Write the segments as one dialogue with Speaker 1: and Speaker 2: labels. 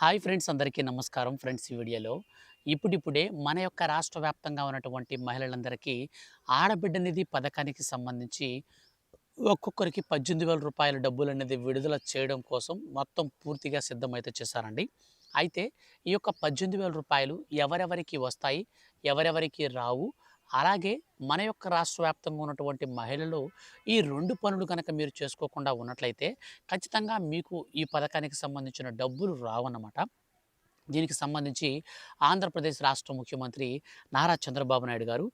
Speaker 1: Hi friends, అందరికీ నమస్కారం. Friends, ఈ వీడియోలో ఇప్పుడిప్పుడే మన యొక్క రాష్ట్ర వ్యాప్తంగా ఉన్నటువంటి మహిళలందరికీ ఆడబిడ్డ నిధి పథకానికి సంబంధించి ఒక్కొక్కరికి రూ. 18,000 డబ్బులనేది విడుదల చేయడం కోసం మొత్తం పూర్తిగా సిద్ధమైతే చేశారండి. అయితే ఈ యొక్క రూ. 18,000 ఎవరెవరికి వస్తాయి, ఎవరెవరికి రావు, అలాగే మన యొక్క రాష్ట్ర వ్యాప్తంగా ఉన్నటువంటి మహిళలు ఈ 2 పనులు గనక మీరు చేసుకోకుండా ఉన్నట్లయితే ఖచ్చితంగా మీకు ఈ పథకానికి సంబంధించిన డబ్బులు రావన్నమాట. దీనికి సంబంధించి ఆంధ్రప్రదేశ్ రాష్ట్ర ముఖ్యమంత్రి నారా చంద్రబాబు నాయుడు గారు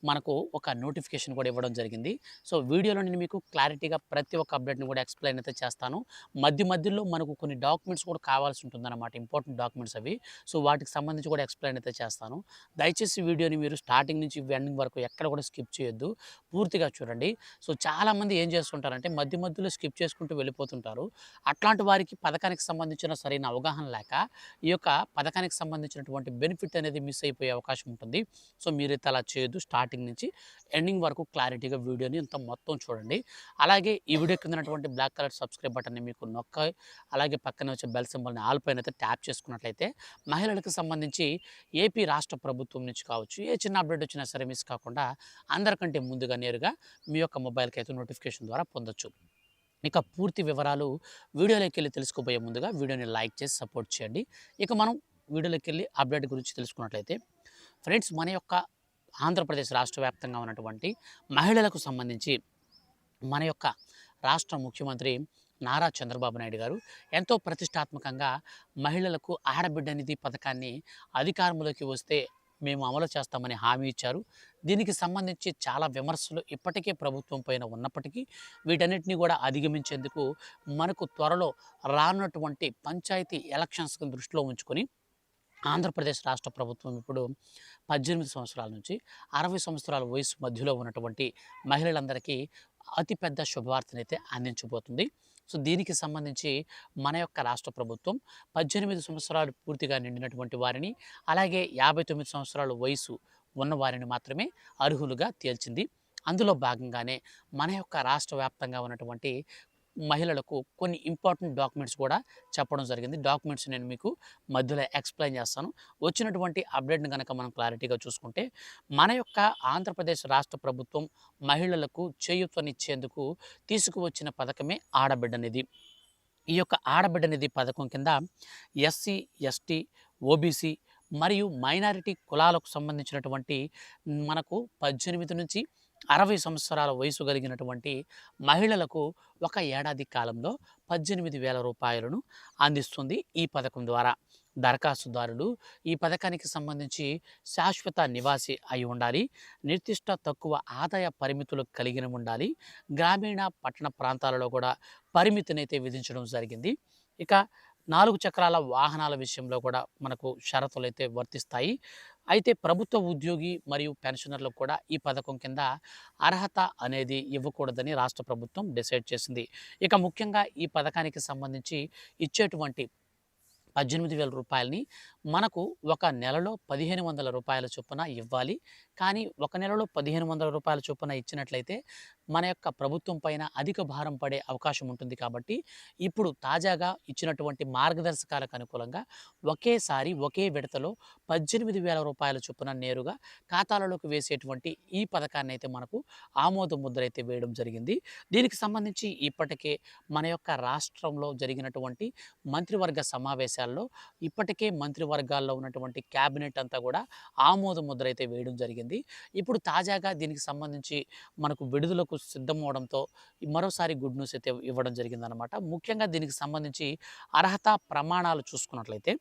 Speaker 1: మనకు ఒక నోటిఫికేషన్ కూడా ఇవ్వడం జరిగింది. సో వీడియోలో నేను మీకు క్లారిటీగా ప్రతి ఒక్క అప్డేట్‌ని కూడా ఎక్స్‌ప్లెయిన్ అయితే చేస్తాను. మధ్యలో మనకు కొన్ని డాక్యుమెంట్స్ కూడా కావాల్సి ఉంటుందన్నమాట. ఇంపార్టెంట్ డాక్యుమెంట్స్ అవి. సో వాటికి సంబంధించి కూడా ఎక్స్‌ప్లెయిన్ అయితే చేస్తాను. దయచేసి వీడియోని మీరు స్టార్టింగ్ నుంచి ఎండింగ్ వరకు ఎక్కడ కూడా స్కిప్ చేయొద్దు. పూర్తిగా చూడండి. సో చాలామంది ఏం చేస్తుంటారంటే మధ్యలో స్కిప్ చేసుకుంటూ వెళ్ళిపోతుంటారు. అట్లాంటి వారికి పథకానికి సంబంధించిన సరైన అవగాహన లేక ఈ యొక్క పథకానికి సంబంధించినటువంటి బెనిఫిట్ అనేది మిస్ అయిపోయే అవకాశం ఉంటుంది. సో మీరైతే అలా చేయొద్దు. స్టార్టింగ్ నుంచి ఎండింగ్ వరకు క్లారిటీగా వీడియోని ఇంత మొత్తం చూడండి. అలాగే ఈ వీడియో కింద ఉన్నటువంటి బ్లాక్ కలర్ సబ్స్క్రైబ్ బటన్ని మీకు నొక్కి, అలాగే పక్కనే వచ్చే బెల్ సింబల్ని ఆల్ పైన అయితే ట్యాప్ చేసుకున్నట్లయితే మహిళలకు సంబంధించి ఏపీ రాష్ట్ర ప్రభుత్వం నుంచి కావచ్చు, ఏ చిన్న అప్డేట్ వచ్చినా సరే మిస్ కాకుండా అందరికంటే ముందుగా నేరుగా మీ యొక్క మొబైల్కి అయితే నోటిఫికేషన్ ద్వారా పొందొచ్చు. ఇక పూర్తి వివరాలు వీడియోలోకి వెళ్ళి తెలుసుకోబోయే ముందుగా వీడియోని లైక్ చేసి సపోర్ట్ చేయండి. ఇక మనం వీడియోలోకి వెళ్ళి అప్డేట్ గురించి తెలుసుకున్నట్లయితే ఫ్రెండ్స్, మన యొక్క ఆంధ్రప్రదేశ్ రాష్ట్ర వ్యాప్తంగా ఉన్నటువంటి మహిళలకు సంబంధించి మన యొక్క రాష్ట్ర ముఖ్యమంత్రి నారా చంద్రబాబు నాయుడు గారు ఎంతో ప్రతిష్టాత్మకంగా మహిళలకు ఆడబిడ్డ నిధి పథకాన్ని అధికారంలోకి వస్తే మేము అమలు చేస్తామని హామీ ఇచ్చారు. దీనికి సంబంధించి చాలా విమర్శలు ఇప్పటికే ప్రభుత్వం పైన ఉన్నప్పటికీ వీటన్నిటిని కూడా అధిగమించేందుకు మనకు త్వరలో రానున్నటువంటి పంచాయతీ ఎలక్షన్స్‌ని దృష్టిలో ఉంచుకొని ఆంధ్రప్రదేశ్ రాష్ట్ర ప్రభుత్వం ఇప్పుడు 18 సంవత్సరాల నుంచి 60 సంవత్సరాల వయసు మధ్యలో ఉన్నటువంటి మహిళలందరికీ అతిపెద్ద శుభవార్తనైతే అందించబోతుంది. సో దీనికి సంబంధించి మన యొక్క రాష్ట్ర ప్రభుత్వం 18 సంవత్సరాలు పూర్తిగా నిండినటువంటి వారిని, అలాగే 59 సంవత్సరాల వయసు ఉన్న వారిని మాత్రమే అర్హులుగా తేల్చింది. అందులో భాగంగానే మన యొక్క రాష్ట్ర వ్యాప్తంగా ఉన్నటువంటి మహిళలకు కొన్ని ఇంపార్టెంట్ డాక్యుమెంట్స్ కూడా చెప్పడం జరిగింది. డాక్యుమెంట్స్ నేను మీకు మధ్యలో ఎక్స్‌ప్లెయిన్ చేస్తాను. వచ్చినటువంటి అప్డేట్‌ని గనక మనం క్లారిటీగా చూసుకుంటే, మన యొక్క ఆంధ్రప్రదేశ్ రాష్ట్ర ప్రభుత్వం మహిళలకు చేయూతనిచ్చేందుకు తీసుకువచ్చిన పథకమే ఆడబిడ్డ నిధి. ఈ యొక్క ఆడబిడ్డ నిధి పథకం కింద ఎస్సీ, ఎస్టీ, ఓబీసీ మరియు మైనారిటీ కులాలకు సంబంధించినటువంటి మనకు 18 నుంచి 60 సంవత్సరాల వయసు కలిగినటువంటి మహిళలకు ఒక ఏడాది కాలంలో రూ. 18,000 అందిస్తుంది ఈ పథకం ద్వారా. దరఖాస్తుదారులు ఈ పథకానికి సంబంధించి శాశ్వత నివాసి అయి ఉండాలి, నిర్దిష్ట తక్కువ ఆదాయ పరిమితులు కలిగి ఉండాలి, గ్రామీణ పట్టణ ప్రాంతాలలో కూడా పరిమితినైతే విధించడం జరిగింది. ఇక 4 చక్రాల వాహనాల విషయంలో కూడా మనకు షరతులైతే వర్తిస్తాయి. అయితే ప్రభుత్వ ఉద్యోగి మరియు పెన్షనర్లకు కూడా ఈ పథకం కింద అర్హత అనేది ఇవ్వకూడదని రాష్ట్ర ప్రభుత్వం డిసైడ్ చేసింది. ఇక ముఖ్యంగా ఈ పథకానికి సంబంధించి ఇచ్చేటువంటి రూ. 18,000 మనకు ఒక నెలలో రూ. 1,500 చొప్పున ఇవ్వాలి. కానీ ఒక నెలలో రూ. 1,500 చొప్పున ఇచ్చినట్లయితే మన యొక్క ప్రభుత్వం పైన అధిక భారం పడే అవకాశం ఉంటుంది. కాబట్టి ఇప్పుడు తాజాగా ఇచ్చినటువంటి మార్గదర్శకాలకు అనుకూలంగా ఒకేసారి ఒకే విడతలో రూ. 18,000 చొప్పున నేరుగా ఖాతాలలోకి వేసేటువంటి ఈ పథకాన్ని అయితే మనకు ఆమోద ముద్ర అయితే వేయడం జరిగింది. దీనికి సంబంధించి ఇప్పటికే మన యొక్క రాష్ట్రంలో జరిగినటువంటి మంత్రివర్గ సమావేశాల్లో ఇప్పటికే మంత్రివర్గాల్లో ఉన్నటువంటి క్యాబినెట్ అంతా కూడా ఆమోద ముద్ర అయితే వేయడం జరిగింది. ఇప్పుడు తాజాగా దీనికి సంబంధించి మనకు విడుదలకు సిద్ధమవడంతో మరోసారి గుడ్ న్యూస్ అయితే ఇవ్వడం జరిగిందనమాట. ముఖ్యంగా దీనికి సంబంధించి అర్హత ప్రమాణాలు చూసుకున్నట్లయితే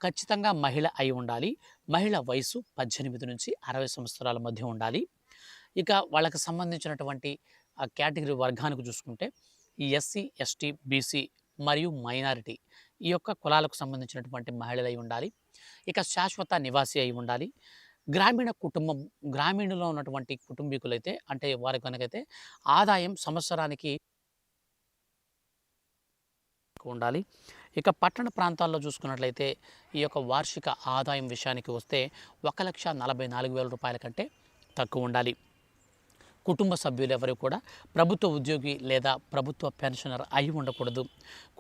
Speaker 1: ఖచ్చితంగా మహిళ అయి ఉండాలి. మహిళ వయసు 18 నుంచి 60 సంవత్సరాల మధ్య ఉండాలి. ఇక వాళ్ళకి సంబంధించినటువంటి ఆ కేటగిరీ వర్గానికి చూసుకుంటే ఈ ఎస్సీ, ఎస్టీ, బీసీ మరియు మైనారిటీ ఈ యొక్క కులాలకు సంబంధించినటువంటి మహిళలు అయి ఉండాలి. ఇక శాశ్వత నివాసి అయి ఉండాలి. గ్రామీణంలో ఉన్నటువంటి కుటుంబీకులైతే అంటే వారి కనుకైతే ఆదాయం సంవత్సరానికి ఉండాలి. ఇక పట్టణ ప్రాంతాల్లో చూసుకున్నట్లయితే ఈ యొక్క వార్షిక ఆదాయం విషయానికి వస్తే రూ. 1,44,000 కంటే తక్కువ ఉండాలి. కుటుంబ సభ్యులు ఎవరు కూడా ప్రభుత్వ ఉద్యోగి లేదా ప్రభుత్వ పెన్షనర్ అయి ఉండకూడదు.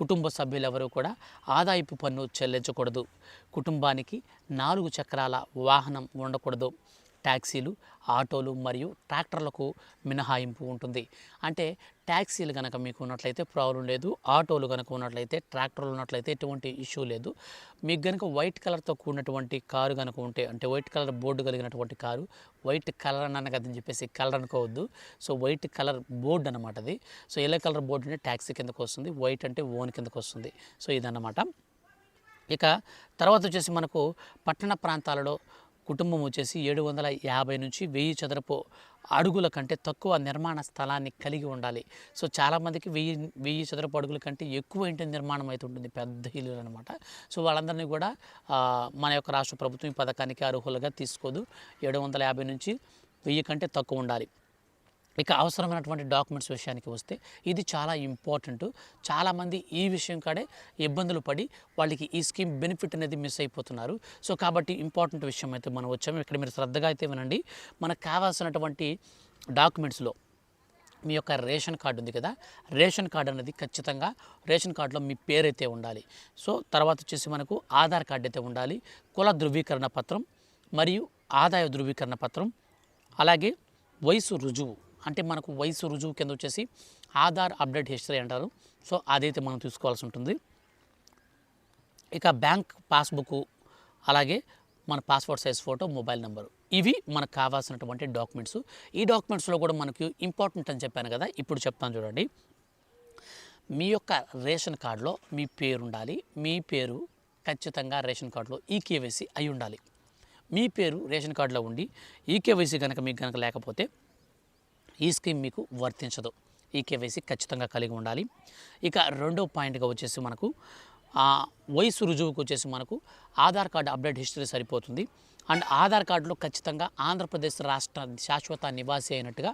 Speaker 1: కుటుంబ సభ్యులు ఎవరు కూడా ఆదాయపు పన్ను చెల్లించకూడదు. కుటుంబానికి 4 చక్రాల వాహనం ఉండకూడదు. ట్యాక్సీలు, ఆటోలు మరియు ట్రాక్టర్లకు మినహాయింపు ఉంటుంది. అంటే ట్యాక్సీలు కనుక మీకు ఉన్నట్లయితే ప్రాబ్లం లేదు. ఆటోలు కనుక ఉన్నట్లయితే, ట్రాక్టర్లు ఉన్నట్లయితే ఎటువంటి ఇష్యూ లేదు. మీకు కనుక వైట్ కలర్తో కూడినటువంటి కారు కనుక ఉంటే, అంటే వైట్ కలర్ బోర్డు కలిగినటువంటి కారు, వైట్ కలర్ అన్నాను కదని చెప్పేసి కలర్ అనుకోవద్దు. సో వైట్ కలర్ బోర్డు అనమాట అది. సో ఎల్లో కలర్ బోర్డు అంటే ట్యాక్సీ కిందకు వస్తుంది, వైట్ అంటే ఓన్ కిందకు వస్తుంది. సో ఇదన్నమాట. ఇక తర్వాత వచ్చేసి మనకు పట్టణ ప్రాంతాలలో కుటుంబం వచ్చేసి 750 నుంచి 1000 చదరపు అడుగుల కంటే తక్కువ నిర్మాణ స్థలాన్ని కలిగి ఉండాలి. సో చాలామందికి 1000 చదరపు అడుగుల కంటే ఎక్కువ ఇంటి నిర్మాణం అయితే ఉంటుంది, పెద్ద ఇల్లులు అనమాట. సో వాళ్ళందరినీ కూడా మన యొక్క రాష్ట్ర ప్రభుత్వం ఈ పథకానికి అర్హులుగా తీసుకోదు. 750 నుంచి 1000 కంటే తక్కువ ఉండాలి. ఇక అవసరమైనటువంటి డాక్యుమెంట్స్ విషయానికి వస్తే ఇది చాలా ఇంపార్టెంట్. చాలామంది ఈ విషయం కాడే ఇబ్బందులు పడి వాళ్ళకి ఈ స్కీమ్ బెనిఫిట్ అనేది మిస్ అయిపోతున్నారు. సో కాబట్టి ఇంపార్టెంట్ విషయం అయితే మనం వచ్చాము. ఇక్కడ మీరు శ్రద్ధగా అయితే వినండి. మనకు కావాల్సినటువంటి డాక్యుమెంట్స్లో మీ యొక్క రేషన్ కార్డు ఉంది కదా, రేషన్ కార్డు అనేది ఖచ్చితంగా రేషన్ కార్డులో మీ పేరైతే ఉండాలి. సో తర్వాత వచ్చేసి మనకు ఆధార్ కార్డు అయితే ఉండాలి, కుల ధృవీకరణ పత్రం మరియు ఆదాయ ధృవీకరణ పత్రం, అలాగే వయసు రుజువు. అంటే మనకు వయసు రుజువు కింద వచ్చేసి ఆధార్ అప్డేట్ హిస్టరీ అంటారు. సో అదైతే మనం తీసుకోవాల్సి ఉంటుంది. ఇక బ్యాంక్ పాస్బుక్, అలాగే మన passport size photo, mobile number, ఇవి మనకు కావాల్సినటువంటి డాక్యుమెంట్స్. ఈ డాక్యుమెంట్స్లో కూడా మనకు ఇంపార్టెంట్ అని చెప్పాను కదా, ఇప్పుడు చెప్తాను చూడండి. మీ యొక్క రేషన్ కార్డులో మీ పేరు ఉండాలి. మీ పేరు ఖచ్చితంగా రేషన్ కార్డులో ఈకేవైసీ అయి ఉండాలి. మీ పేరు రేషన్ కార్డులో ఉండి ఈకేవైసీ కనుక మీకు కనుక లేకపోతే ఈ స్కీమ్ మీకు వర్తించదు. ఈకేవైసీ ఖచ్చితంగా కలిగి ఉండాలి. ఇక రెండో పాయింట్గా వచ్చేసి మనకు వయసు రుజువుకు వచ్చేసి మనకు ఆధార్ కార్డు అప్డేట్ హిస్టరీ సరిపోతుంది. అండ్ ఆధార్ కార్డులో ఖచ్చితంగా ఆంధ్రప్రదేశ్ రాష్ట్ర శాశ్వత నివాసి అయినట్టుగా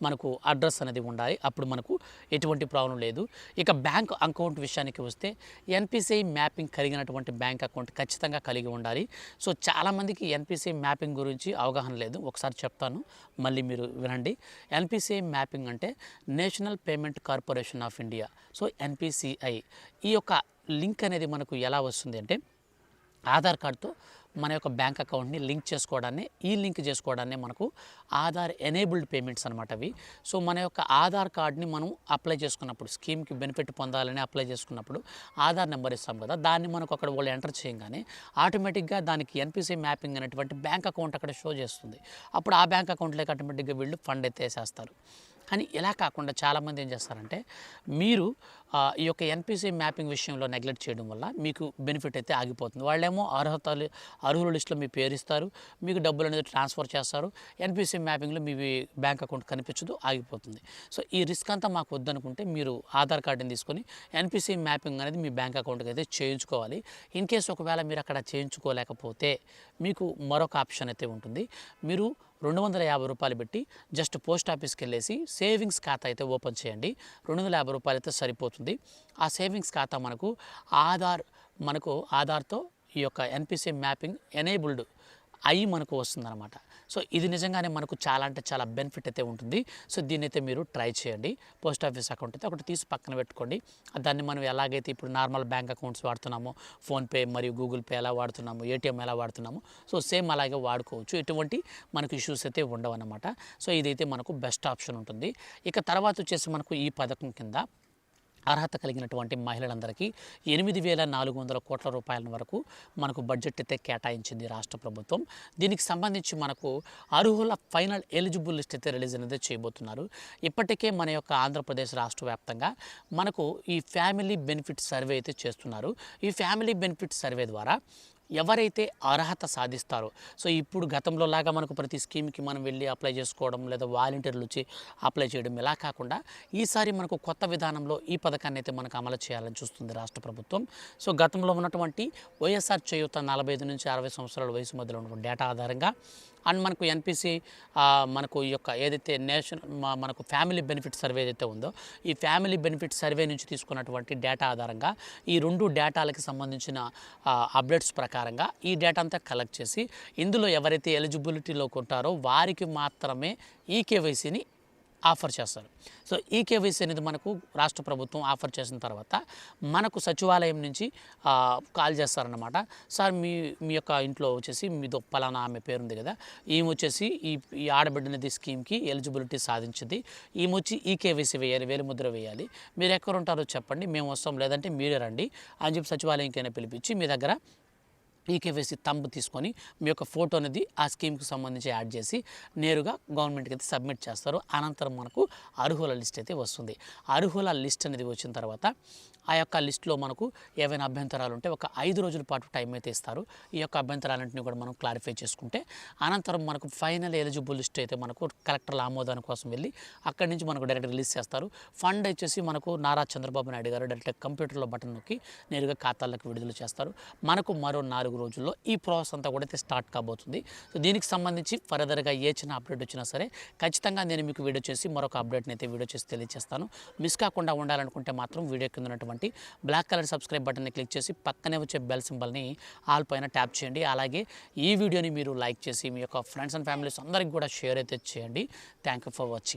Speaker 1: మనకు అడ్రస్ అనేది ఉండాలి. అప్పుడు మనకు ఎటువంటి ప్రాబ్లం లేదు. ఇక బ్యాంక్ అకౌంట్ విషయానికి వస్తే ఎన్పిసిఐ మ్యాపింగ్ కలిగినటువంటి బ్యాంక్ అకౌంట్ ఖచ్చితంగా కలిగి ఉండాలి. సో చాలామందికి ఎన్పిసిఐ మ్యాపింగ్ గురించి అవగాహన లేదు. ఒకసారి చెప్తాను, మళ్ళీ మీరు వినండి. ఎన్పిసిఐ మ్యాపింగ్ అంటే national payment corporation of India. So NPCI ఈ యొక్క లింక్ అనేది మనకు ఎలా వస్తుంది అంటే ఆధార్ కార్డుతో మన యొక్క బ్యాంక్ అకౌంట్ని లింక్ చేసుకోవడాన్ని, ఈ లింక్ చేసుకోవడాన్ని మనకు ఆధార్ ఎనేబుల్డ్ పేమెంట్స్ అనమాట అవి. సో మన యొక్క ఆధార్ కార్డ్ని మనం అప్లై చేసుకున్నప్పుడు, స్కీమ్కి బెనిఫిట్ పొందాలని అప్లై చేసుకున్నప్పుడు ఆధార్ నెంబర్ ఇస్తాం కదా, దాన్ని మనకు అక్కడ వాళ్ళు ఎంటర్ చేయగానే ఆటోమేటిక్గా దానికి ఎన్పిసిఐ మ్యాపింగ్ అనేటువంటి బ్యాంక్ అకౌంట్ అక్కడ షో చేస్తుంది. అప్పుడు ఆ బ్యాంక్ అకౌంట్లోకి ఆటోమేటిక్గా వీళ్ళు ఫండ్ అయితే వేసేస్తారు. కానీ ఇలా కాకుండా చాలామంది ఏం చేస్తారంటే మీరు ఈ యొక్క ఎన్పిసిఐ మ్యాపింగ్ విషయంలో నెగ్లెక్ట్ చేయడం వల్ల మీకు బెనిఫిట్ అయితే ఆగిపోతుంది. వాళ్ళేమో అర్హుల లిస్టులో మీ పేరు ఇస్తారు, మీకు డబ్బులు అనేది ట్రాన్స్ఫర్ చేస్తారు, ఎన్పిసిఐ మ్యాపింగ్లో మీ బ్యాంక్ అకౌంట్ కనిపించదు, ఆగిపోతుంది. సో ఈ రిస్క్ అంతా మాకు వద్దనుకుంటే మీరు ఆధార్ కార్డుని తీసుకొని ఎన్పిసిఐ మ్యాపింగ్ అనేది మీ బ్యాంక్ అకౌంట్కి అయితే చేయించుకోవాలి. ఇన్ కేసు ఒకవేళ మీరు అక్కడ చేయించుకోలేకపోతే మీకు మరొక ఆప్షన్ అయితే ఉంటుంది. మీరు 250 రూపాయలు పెట్టి జస్ట్ పోస్ట్ ఆఫీస్కి వెళ్ళేసి సేవింగ్స్ ఖాతా అయితే ఓపెన్ చేయండి. 250 రూపాయలు అయితే సరిపోతుంది. ఆ సేవింగ్స్ ఖాతా మనకు ఆధార్తో ఈ యొక్క ఎన్పిసిఐ మ్యాపింగ్ ఎనేబుల్డ్ అయి మనకు వస్తుందన్నమాట. సో ఇది నిజంగానే మనకు చాలా అంటే చాలా బెనిఫిట్ అయితే ఉంటుంది. సో దీన్ని అయితే మీరు ట్రై చేయండి. పోస్ట్ ఆఫీస్ అకౌంట్ అయితే ఒకటి తీసి పక్కన పెట్టుకోండి. దాన్ని మనం ఎలాగైతే ఇప్పుడు నార్మల్ బ్యాంక్ అకౌంట్స్ వాడుతున్నామో, ఫోన్పే మరియు గూగుల్ పే ఎలా వాడుతున్నాము, ఏటీఎం ఎలా వాడుతున్నాము, సో సేమ్ అలాగే వాడుకోవచ్చు. ఎటువంటి మనకు ఇష్యూస్ అయితే ఉండవు అన్నమాట. సో ఇదైతే మనకు బెస్ట్ ఆప్షన్ ఉంటుంది. ఇక తర్వాత వచ్చేసి మనకు ఈ పథకం కింద అర్హత కలిగినటువంటి మహిళలందరికీ 8,400 కోట్ల రూపాయల వరకు మనకు బడ్జెట్ అయితే కేటాయించింది రాష్ట్ర ప్రభుత్వం. దీనికి సంబంధించి మనకు అర్హుల ఫైనల్ ఎలిజిబుల్ లిస్ట్ అయితే రిలీజ్ అనేది చేయబోతున్నారు. ఇప్పటికే మన యొక్క ఆంధ్రప్రదేశ్ రాష్ట్ర వ్యాప్తంగా మనకు ఈ ఫ్యామిలీ బెనిఫిట్ సర్వే అయితే చేస్తున్నారు. ఈ ఫ్యామిలీ బెనిఫిట్ సర్వే ద్వారా ఎవరైతే అర్హత సాధిస్తారో, సో ఇప్పుడు గతంలో లాగా మనకు ప్రతి స్కీమ్కి మనం వెళ్ళి అప్లై చేసుకోవడం లేదా వాలంటీర్లు వచ్చి అప్లై చేయడం ఇలా కాకుండా ఈసారి మనకు కొత్త విధానంలో ఈ పథకాన్ని అయితే మనకు అమలు చేయాలని చూస్తుంది రాష్ట్ర ప్రభుత్వం. సో గతంలో ఉన్నటువంటి వైఎస్ఆర్ చేయూత 45 నుంచి 60 సంవత్సరాల వయసు మధ్యలో ఉన్నటువంటి డేటా ఆధారంగా అండ్ మనకు ఎన్పిసి మనకు ఈ యొక్క ఏదైతే మనకు ఫ్యామిలీ బెనిఫిట్ సర్వే ఏదైతే ఉందో ఈ ఫ్యామిలీ బెనిఫిట్ సర్వే నుంచి తీసుకున్నటువంటి డేటా ఆధారంగా ఈ రెండు డేటాలకు సంబంధించిన అప్డేట్స్ ప్రకారంగా ఈ డేటా అంతా కలెక్ట్ చేసి ఇందులో ఎవరైతే ఎలిజిబిలిటీలోకి ఉంటారో వారికి మాత్రమే ఈ కేవైసీని ఆఫర్ చేస్తారు. సో ఈ కేవైసీ అనేది మనకు రాష్ట్ర ప్రభుత్వం ఆఫర్ చేసిన తర్వాత మనకు సచివాలయం నుంచి కాల్ చేస్తారన్నమాట. సార్ మీ యొక్క ఇంట్లో వచ్చేసి మీతో పలానా ఆమె పేరుంది కదా, ఈమె వచ్చేసి ఈ ఆడబిడ్డ నిధి స్కీమ్కి ఎలిజిబిలిటీ సాధించింది, ఈమె వచ్చి ఈ కేవైసీ వేయాలి, వేలిముద్ర వేయాలి, మీరు ఎక్కడ ఉంటారో చెప్పండి, మేము వస్తాం, లేదంటే మీరే రండి అని చెప్పి సచివాలయంకైనా పిలిపించి మీ దగ్గర ఈ కేవైసీ తంబు తీసుకొని మీ యొక్క ఫోటో అనేది ఆ స్కీమ్కి సంబంధించి యాడ్ చేసి నేరుగా గవర్నమెంట్కి అయితే సబ్మిట్ చేస్తారు. అనంతరం మనకు అర్హుల లిస్ట్ అయితే వస్తుంది. అర్హుల లిస్ట్ అనేది వచ్చిన తర్వాత ఆ యొక్క లిస్టులో మనకు ఏవైనా అభ్యంతరాలు ఉంటే ఒక 5 రోజుల పాటు టైం అయితే ఇస్తారు. ఈ యొక్క అభ్యంతరాలన్నింటినీ కూడా మనం క్లారిఫై చేసుకుంటే అనంతరం మనకు ఫైనల్ ఎలిజిబుల్ లిస్ట్ అయితే మనకు కలెక్టర్ల ఆమోదాని కోసం వెళ్ళి అక్కడి నుంచి మనకు డైరెక్ట్ రిలీజ్ చేస్తారు. ఫండ్ వచ్చేసి మనకు నారా చంద్రబాబు నాయుడు గారు డైరెక్ట్ కంప్యూటర్లో బటన్ నొక్కి నేరుగా ఖాతాలకు విడుదల చేస్తారు. మనకు మరో 4 రోజుల్లో ఈ ప్రాసెస్ అంతా కూడా అయితే స్టార్ట్ కాబోతుంది. సో దీనికి సంబంధించి ఫర్దర్గా ఏ చిన్న అప్డేట్ వచ్చినా సరే ఖచ్చితంగా నేను మీకు వీడియో చేసి మరొక అప్డేట్ని అయితే వీడియో చేసి తెలియజేస్తాను. మిస్ కాకుండా ఉండాలనుకుంటే మాత్రం వీడియో కింద ఉన్నటువంటి బ్లాక్ కలర్ సబ్స్క్రైబ్ బటన్ని క్లిక్ చేసి పక్కనే వచ్చే బెల్ సింబల్ని ఆల్ పైన ట్యాప్ చేయండి. అలాగే ఈ వీడియోని మీరు లైక్ చేసి మీ యొక్క ఫ్రెండ్స్ అండ్ ఫ్యామిలీస్ అందరికీ కూడా షేర్ అయితే చేయండి. Thank you for watching.